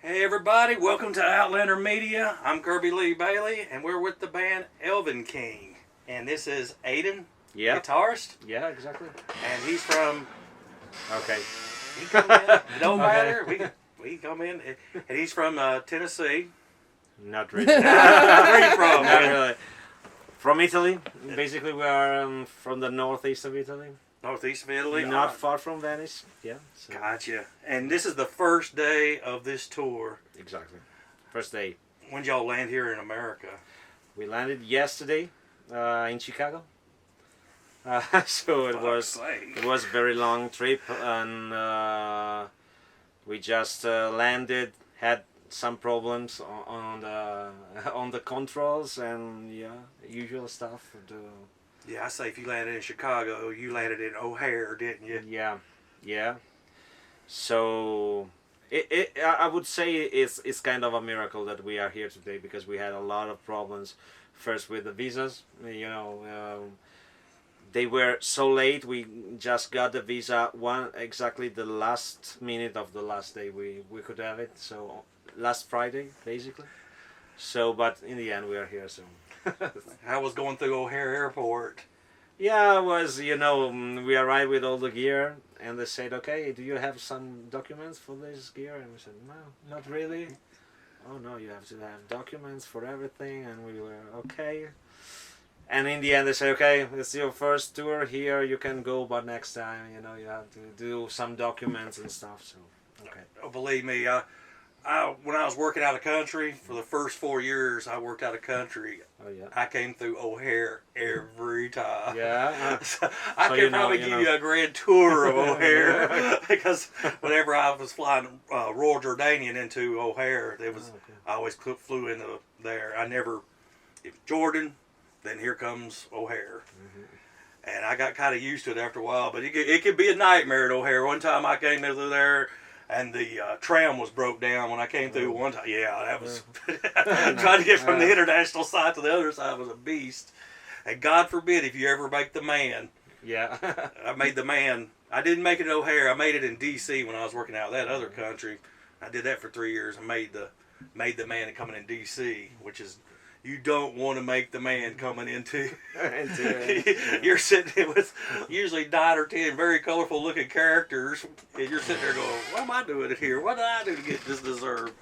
Hey everybody, welcome to Outlander Media. I'm Kirby Lee Bailey, and we're with the band Elvenking. And this is Aydan, Yeah. guitarist, Yeah, exactly. and he's from. Okay. He come in. It don't matter. We come in, and he's from Tennessee. Not really. Where are you from? Not Man? really. From Italy. Basically, we are from the northeast of Italy. Northeast of Italy. Not far from Venice. Yeah. So. Gotcha. And this is the first day of this tour. Exactly. First day. When y'all land here in America? We landed yesterday in Chicago. So it was a very long trip, and we just landed. Had some problems on the on the controls, and yeah, usual stuff. Yeah, I say if you landed in Chicago, you landed in O'Hare, didn't you? Yeah. So I would say it's kind of a miracle that we are here today, because we had a lot of problems. First with the visas, they were so late. We just got the visa exactly the last minute of the last day we could have it. So last Friday, basically. So, but in the end, we are here. So. How was going through O'Hare Airport? Yeah, it was, we arrived with all the gear, and they said, okay, do you have some documents for this gear? And we said, no, not really. Oh no, you have to have documents for everything, and we were okay. And in the end, they said, okay, it's your first tour here, you can go, but next time, you have to do some documents and stuff. So, okay. Oh, believe me, when I was working out of country, for the first 4 years I worked out of country, Oh yeah. I came through O'Hare every time. Yeah. So I could probably give you a grand tour of O'Hare because whenever I was flying Royal Jordanian into O'Hare, I always flew into there. If Jordan, then here comes O'Hare. Mm-hmm. And I got kind of used to it after a while, but it could be a nightmare at O'Hare. One time I came through there, and the tram was broke down when I came through one time. Yeah, that was trying to get from the international side to the other side was a beast. And God forbid if you ever make the man. Yeah. I made the man. I didn't make it in O'Hare. I made it in D.C. when I was working out of that other country. I did that for 3 years. I made the man coming in D.C., which is. You don't want to make the man coming into. You're sitting there with usually 9 or 10 very colorful looking characters, and you're sitting there going, "What am I doing here? What did I do to get this deserved?"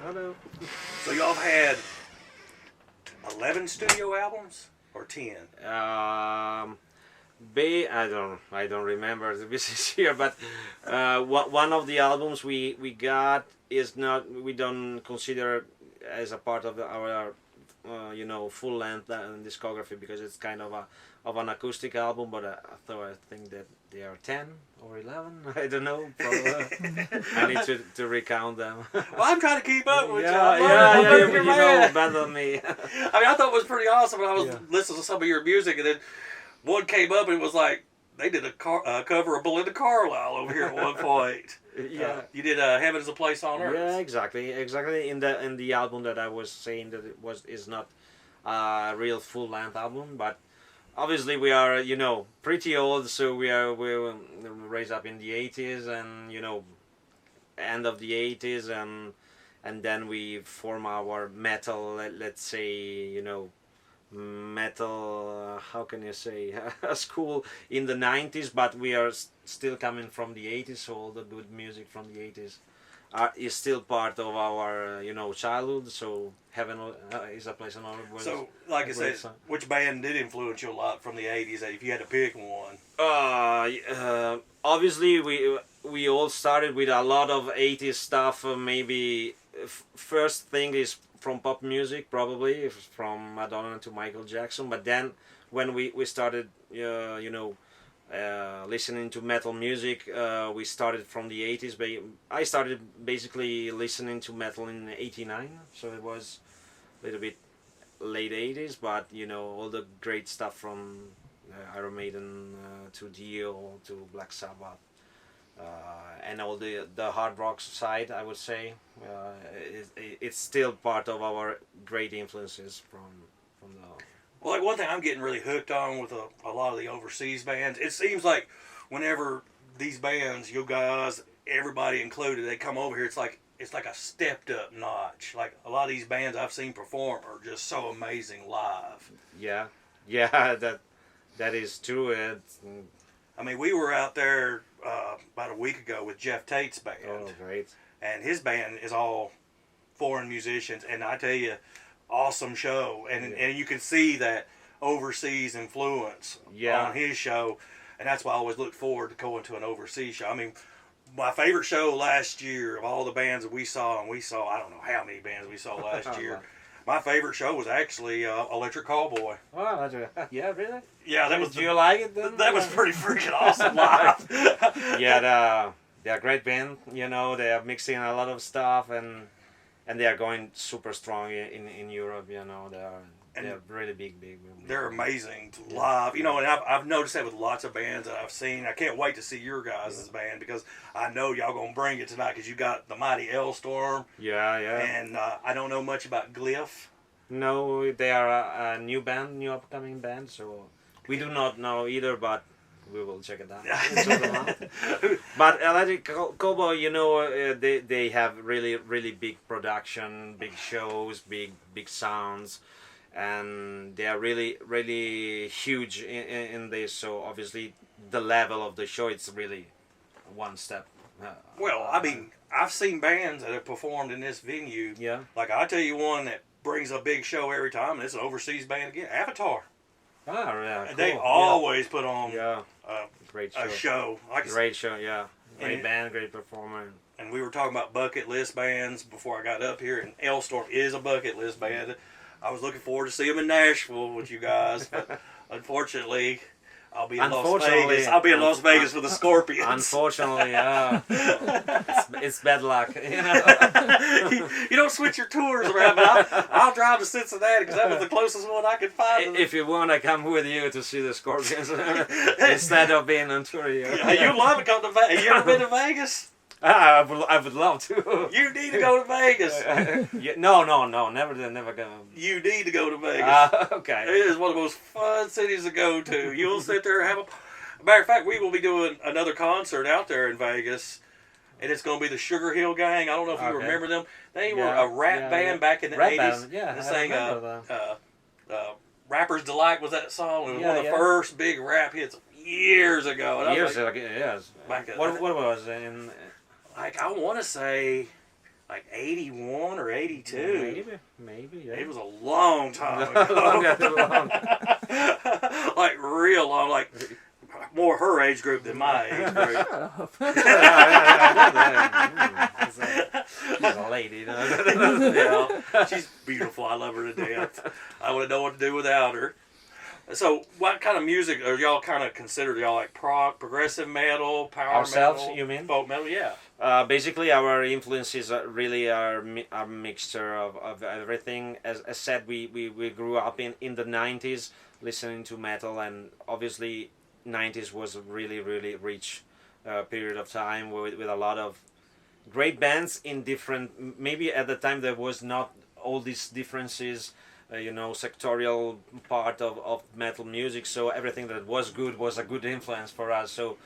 I know. So y'all have had 11 studio albums or 10? I don't remember the business here, but one of the albums we got is not, we don't consider as a part of our full length discography, because it's kind of an acoustic album. But I think that they are 10 or 11. I don't know. I need to recount them. Well, I'm trying to keep up with you. You know better than me. I mean, I thought it was pretty awesome when I was listening to some of your music, and then one came up and it was like they did a cover of Belinda Carlisle over here at one point. Yeah, you did "Heaven Is a Place on Earth." Yeah, exactly. In the album that I was saying that is not a real full length album, but obviously we are pretty old, so we were raised up in the 80s, and end of the 80s, and then we form our metal. Let's say metal, how can you say, school in the 90s, but we are still coming from the 80s, so all the good music from the 80s is still part of our childhood. So Heaven Is a Place on Earth. So like I said, which band did influence you a lot from the 80s, if you had to pick one? Obviously we all started with a lot of 80s stuff. Maybe first thing is from pop music, probably from Madonna to Michael Jackson. But then when we started listening to metal music, we started from the 80s. I started basically listening to metal in '89, so it was a little bit late 80s, but all the great stuff from Iron Maiden to Dio to Black Sabbath, and all the hard rock side, I would say, it's still part of our great influences from the. Well, like one thing I'm getting really hooked on with a lot of the overseas bands, it seems like whenever these bands, you guys, everybody included, they come over here. It's like a stepped up notch. Like a lot of these bands I've seen perform are just so amazing live. Yeah, yeah, that is true. I mean, we were out there about a week ago with Jeff Tate's band. Oh, great! And his band is all foreign musicians, and I tell you, awesome show. And you can see that overseas influence on his show, and that's why I always look forward to going to an overseas show. I mean, my favorite show last year of all the bands that we saw, and we saw I don't know how many bands we saw last year. My favorite show was actually Electric Callboy. Oh, yeah, really? Yeah, that was. Did you like it then? That was pretty freaking awesome live. Yeah, they're a great band. You know, they are mixing a lot of stuff, and they are going super strong in Europe. You know, they're really big. They're amazing live. You know, and I've noticed that with lots of bands that I've seen. I can't wait to see your guys' band because I know y'all gonna bring it tonight because you got the mighty L-Storm. Yeah. And I don't know much about Glyph. No, they are a new upcoming band. So we do not know either, but we will check it out. But Electric Cowboy, you know, they have really big production, big shows, big sounds. And they are really huge in this, so obviously the level of the show, it's really one step. Well, I mean, I've seen bands that have performed in this venue. Yeah. Like, I tell you one that brings a big show every time, and it's an overseas band again, Avatar. Ah, yeah, And cool. they always put on great show. a show. Great show, yeah. Great band, great performer. And we were talking about bucket list bands before I got up here, and L-Storm is a bucket list band. I was looking forward to see them in Nashville with you guys, but unfortunately, I'll be in Las Vegas. I'll be in Las Vegas with the Scorpions. Unfortunately, yeah. It's bad luck. You know? you don't switch your tours around, but I'll drive to Cincinnati because that was the closest one I could find. If you want, I come with you to see the Scorpions instead of being on tour. Yeah, you love to come to Vegas. You ever been to Vegas? I would love to. You need to go to Vegas. No, never go. You need to go to Vegas. Okay. It is one of the most fun cities to go to. You'll sit there and have a... Matter of fact, we will be doing another concert out there in Vegas, and it's going to be the Sugar Hill Gang. I don't know if you remember them. They were a rap band back in the 80s. Band. Yeah, they sang Rapper's Delight was that song. It was one of the first big rap hits years ago. Years ago, yes. What was it? Like, I want to say, like 81 or 82. Maybe. Yeah. It was a long time ago. Like, real long. Like, more her age group than my age group. She's a lady. Yeah, she's beautiful. I love her to death. I wouldn't know what to do without her. So, what kind of music are y'all kind of considered? Y'all like progressive metal, power Ourselves, metal? You mean? Folk metal, yeah. Basically, our influences really are a mixture of everything. As said, we grew up in the 90s listening to metal, and obviously 90s was a really rich period of time with a lot of great bands in different... Maybe at the time there was not all these differences, sectorial part of metal music, so everything that was good was a good influence for us. So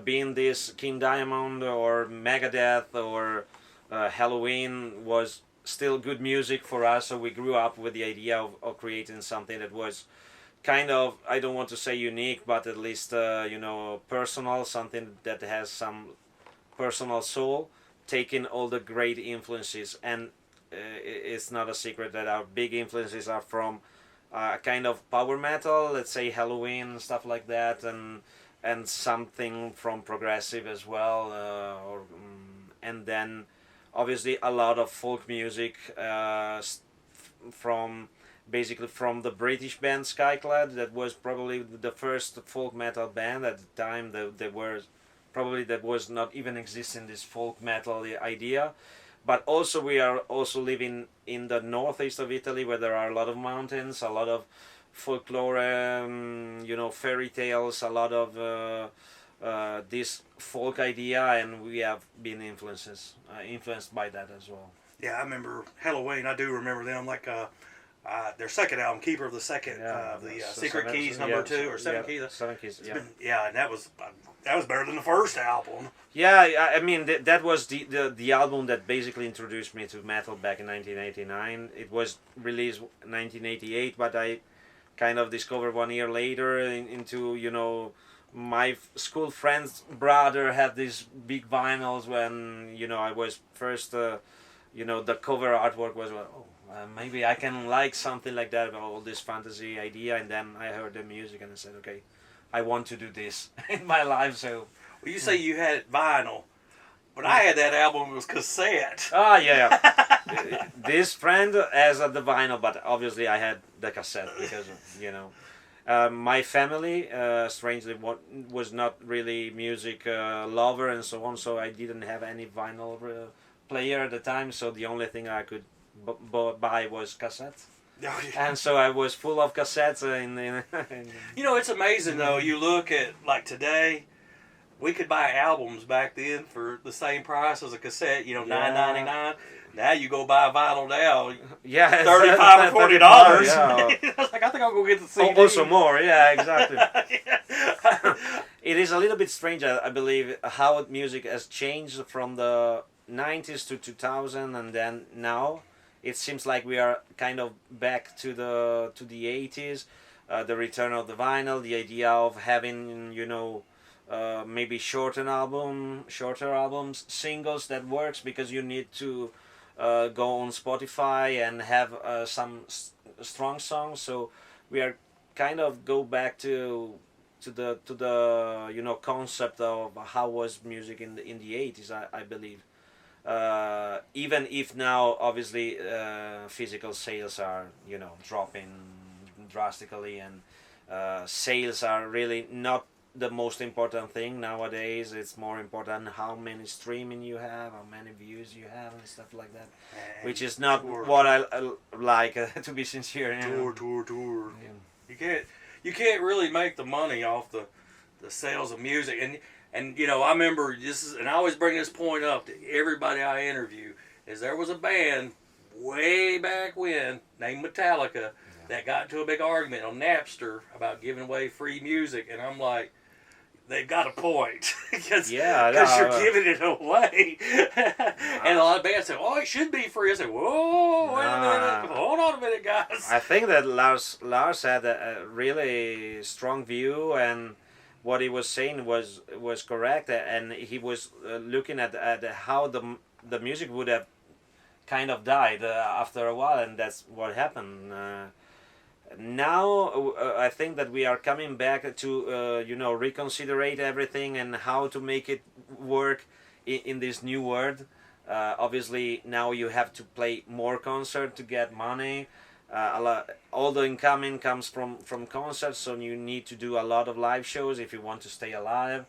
being this King Diamond or Megadeth or Halloween was still good music for us, so we grew up with the idea of creating something that was kind of, I don't want to say unique, but at least personal, something that has some personal soul, taking all the great influences. And it's not a secret that our big influences are from kind of power metal, let's say Halloween, stuff like that, and something from progressive as well, and then obviously a lot of folk music from the British band Skyclad. That was probably the first folk metal band at the time. That was not even existing, this folk metal idea. But also we are also living in the northeast of Italy, where there are a lot of mountains, a lot of folklore, fairy tales, a lot of this folk idea, and we have been influenced by that as well. Yeah, I remember Halloween. I do remember them. Like their second album, Keeper of the Second, Secret Keys #2 or Seven Keys. Seven Keys. Yeah. And that was better than the first album. Yeah, I mean that was the album that basically introduced me to metal back in 1989. It was released in 1988, but I kind of discovered 1 year later into my school friend's brother had these big vinyls when I was first the cover artwork was maybe I can like something like that, about all this fantasy idea, and then I heard the music and I said, okay, I want to do this in my life. So well, you say you had vinyl, but I had that album, it was cassette. Ah, yeah. This friend has the vinyl, but obviously I had the cassette because my family strangely was not really music lover and so on, so I didn't have any vinyl player at the time, so the only thing I could buy was cassettes. Oh, yeah. And so I was full of cassettes it's amazing though. You look at like today, we could buy albums back then for the same price as a cassette, $9.99. Now you go buy a vinyl now, $35 or $40. Yeah. I was like, I think I'll go get the CD. Also more, yeah, exactly. It is a little bit strange, I believe, how music has changed from the 90s to 2000, and then now it seems like we are kind of back to the 80s. The return of the vinyl, the idea of having maybe shorter albums, singles that works because you need to go on Spotify and have some strong songs. So we are kind of go back to the concept of how was music in the 80s. I believe. Even if now obviously physical sales are dropping drastically, and sales are really not the most important thing nowadays. It's more important how many streaming you have, how many views you have, and stuff like that, which is not what I like, to be sincere. Tour. Yeah. You can't really make the money off the sales of music, and I remember and I always bring this point up to everybody I interview, is there was a band way back when named Metallica that got into a big argument on Napster about giving away free music, and I'm like, they've got a point, because you're giving it away. And a lot of bands say, oh, it should be free. I said, whoa, wait a minute, hold on a minute, guys. I think that Lars had a really strong view, and what he was saying was correct, and he was looking at how the music would have kind of died after a while, and that's what happened. Now I think that we are coming back to reconsiderate everything and how to make it work in this new world. Obviously now you have to play more concert to get money. All the incoming comes from concerts, so you need to do a lot of live shows if you want to stay alive.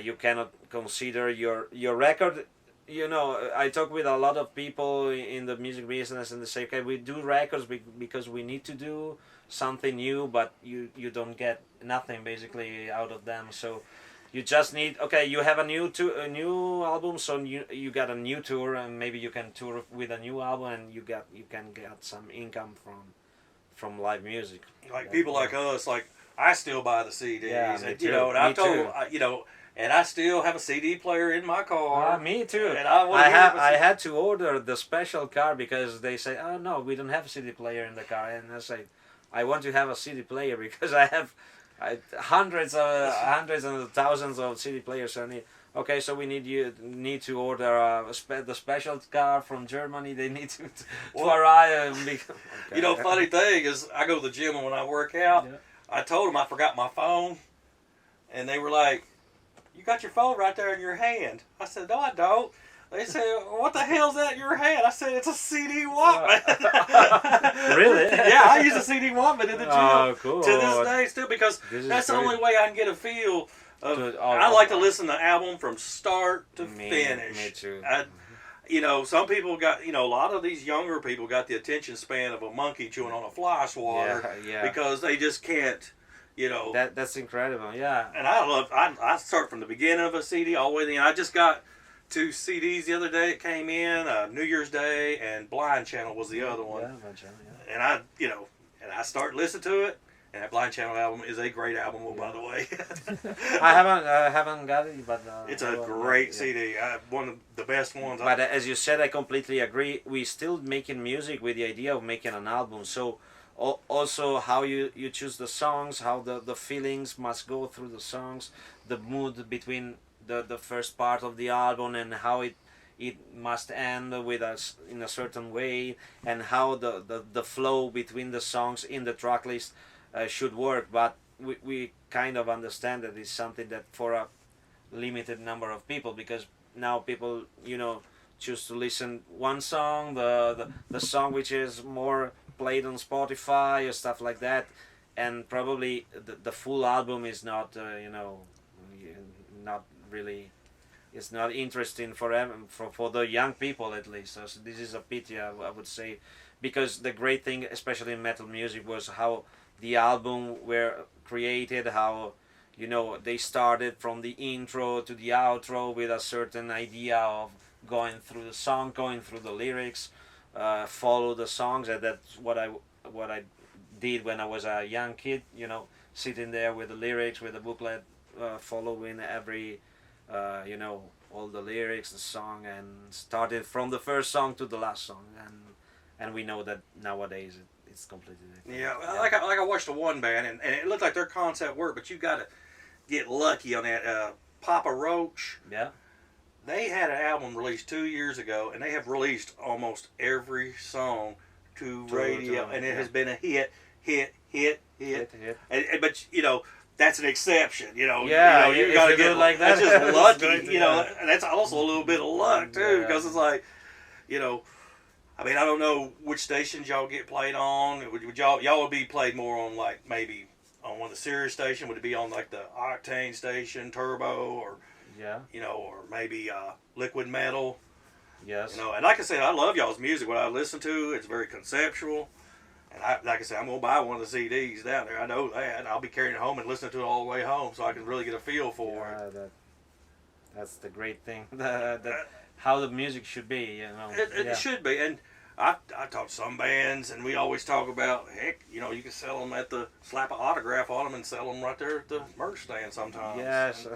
You cannot consider your record. I talk with a lot of people in the music business, and they say, okay, we do records because we need to do something new, but you don't get nothing basically out of them. So you just need, okay, you have a new album, so you got a new tour, and maybe you can tour with a new album, and you can get some income from live music. Like people like us, like I still buy the CDs, and and I still have a CD player in my car. Me too. And I had to order the special car because they say, oh no, we don't have a CD player in the car, and I say, I want to have a CD player because I have hundreds and thousands of CD players. So okay, so we need to order the special car from Germany. They need to arrive. Okay. Funny thing is, I go to the gym, and when I work out, I told them I forgot my phone, and they were like, you got your phone right there in your hand. I said, no, I don't. They said, what the hell's that in your hand? I said, it's a CD Walkman. Really? Yeah, I use a CD Walkman in the gym. Oh, cool. To this day still, because that's the only way I can get a feel of, I like to listen to the album from start to finish. Me too. Some people got, a lot of these younger people got the attention span of a monkey chewing on a fly swatter because they just can't. That's incredible, yeah. And I start from the beginning of a CD all the way to the end. I just got 2 CDs the other day. It came in New Year's Day, and Blind Channel was the other one. Yeah, Blind Channel, yeah. And I started listening to it. And that Blind Channel album is a great album, by the way. I haven't got it, but it's a great CD. One of the best ones. But as you said, I completely agree. We still making music with the idea of making an album. So also how you choose the songs, how the feelings must go through the songs, the mood between the first part of the album, and how it must end with us in a certain way, and how the flow between the songs in the track list should work. But we kind of understand that it's something that for a limited number of people, because now people choose to listen one song, the song which is more played on Spotify or stuff like that, and probably the full album is not not really, it's not interesting for the young people, at least. So this is a pity, I would say, because the great thing, especially in metal music, was how the album were created, how they started from the intro to the outro with a certain idea of going through the song, going through the lyrics, follow the songs, and that's what I did when I was a young kid, sitting there with the lyrics, with the booklet, following every all the lyrics, the song, and started from the first song to the last song, and we know that nowadays it's completely different. Yeah, like I watched the one band, and it looked like their concept worked, but you got to get lucky on that. Papa Roach. Yeah. They had an album released 2 years ago, and they have released almost every song to radio, and it has been a hit. But that's an exception. Yeah, you got to get like that. That's just lucky. And that's also a little bit of luck too, because it's like, I mean, I don't know which stations y'all get played on. Would y'all would be played more on, like, maybe on one of the Sirius station? Would it be on like the Octane station, Turbo, or or maybe Liquid Metal? Yes. And like I said, I love y'all's music. What I listen to, it's very conceptual. And like I said, I'm gonna buy one of the CDs down there. I know that. And I'll be carrying it home and listening to it all the way home, so I can really get a feel for it. That's the great thing. How the music should be, It should be. And I talk to some bands, and we always talk about, heck, you can sell them slap an autograph on them and sell them right there at the merch stand sometimes. Yes.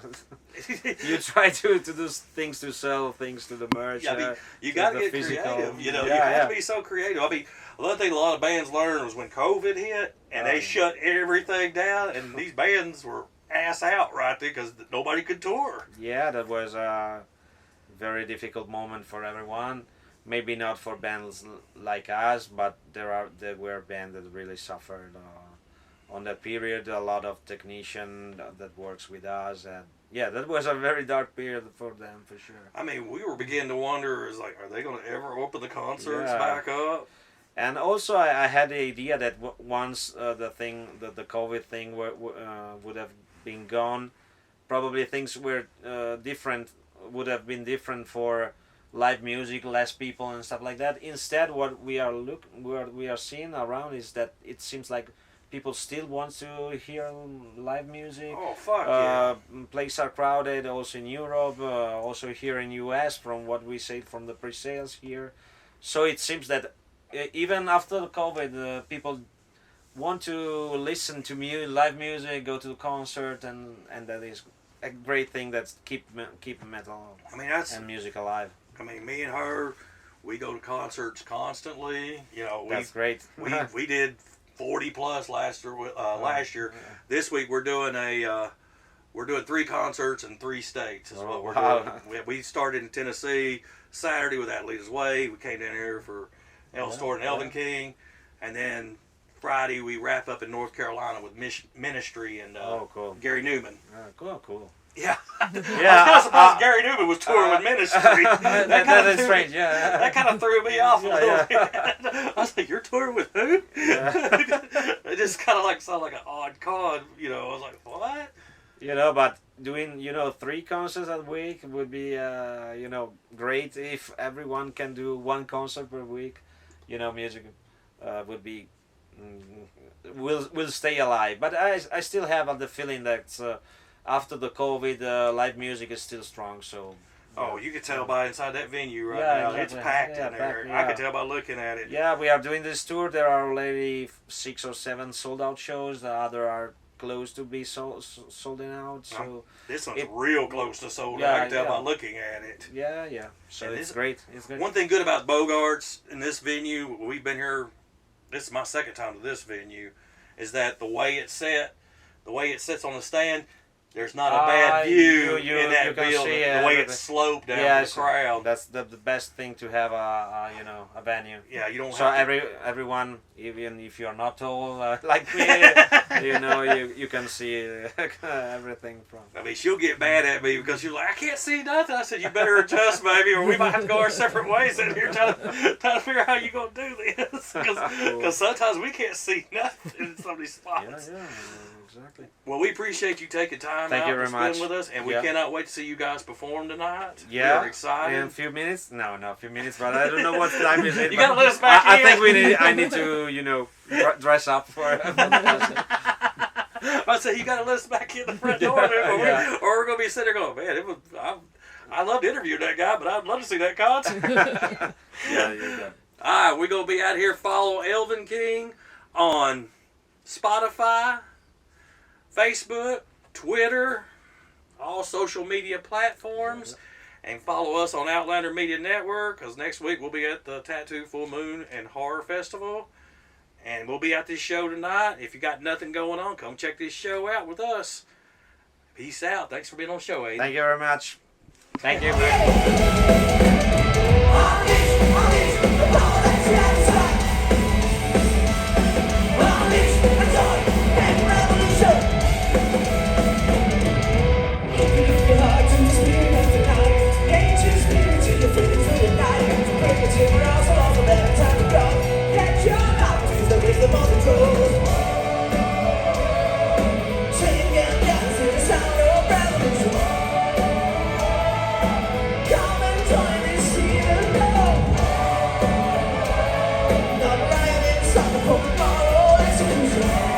You try to do things to sell things to the merch. Yeah, I mean, you got to get creative. You have to be so creative. I mean, another thing a lot of bands learned was when COVID hit, and they shut everything down, and these bands were ass out right there because nobody could tour. Yeah, that was a very difficult moment for everyone. Maybe not for bands like us, but there were bands that really suffered on that period. A lot of technician that works with us, and that was a very dark period for them, for sure. I mean, we were beginning to wonder, are they going to ever open the concerts back up? And also, I had the idea that once the COVID thing would have been gone, probably things were different. Would have been different for live music, less people and stuff like that. Instead, what we are seeing around is that it seems like people still want to hear live music. Oh, fuck yeah. Places are crowded, also in Europe, also here in US, from what we say from the pre-sales here. So it seems that even after COVID, people want to listen to live music, go to the concert, and that is a great thing that's keep metal and music alive. I mean, me and her, we go to concerts constantly. That's great. we did 40 plus last year. Yeah. This week we're doing 3 concerts in 3 states. Is what we're doing. We started in Tennessee Saturday with Adelita's Way. We came down here for Store and Elvenking, and then Friday we wrap up in North Carolina with Ministry and cool. Gary Newman. Cool. Yeah. I was surprised Gary Newman was touring with Ministry. That is strange, yeah. That kind of threw me off a little bit. I was like, you're touring with who? Yeah. It just kind of sounded like an odd con, I was like, what? But doing, 3 concerts a week would be, great if everyone can do 1 concert per week. Music would be, will stay alive. But I still have the feeling that after the COVID, live music is still strong. So Oh, you can tell by inside that venue right Yeah, now. exactly. It's packed Yeah, in there. packed, I yeah. can tell by looking at it. Yeah, we are doing this tour. There are already 6 or 7 sold out shows. The other are close to be sold out. So This one's real close to sold out. Yeah, I can tell yeah. by looking at it. yeah. So And it's great. It's great. One thing good about Bogarts in this venue, we've been here, this is my second time to this venue, is that the way it's set, the way it sits on the stand, there's not a bad view in that building. The way it's sloped down to the crowd. That's the best thing to have a venue. Yeah, you don't So have everyone, even if you're not tall like me, you can see everything from. I mean, she'll get mad at me because she's like, I can't see nothing. I said, you better adjust, baby, or we might have to go our separate ways in here trying to figure out how you're going to do this. Because sometimes we can't see nothing in some of these spots. Yeah, exactly. Well, we appreciate you taking time Thank out you to very spend much. with us, and we cannot wait to see you guys perform tonight. Yeah, we're excited. in a few minutes. No, a few minutes, but I don't know what time is it. You gotta let us back I in. think I need to, dress up for the person. I said, you got to let us back in the front door, man, or we're going to be sitting there going, man, I love to interview that guy, but I'd love to see that concert. Yeah. All right, we're going to be out here. Follow Elvenking on Spotify, Facebook, Twitter, all social media platforms. And follow us on Outlander Media Network, because next week we'll be at the Tattoo Full Moon and Horror Festival. And we'll be at this show tonight. If you got nothing going on, come check this show out with us. Peace out. Thanks for being on the show, Aydan. Thank you very much. Thank you. Not Ryan inside the Pokemon execution.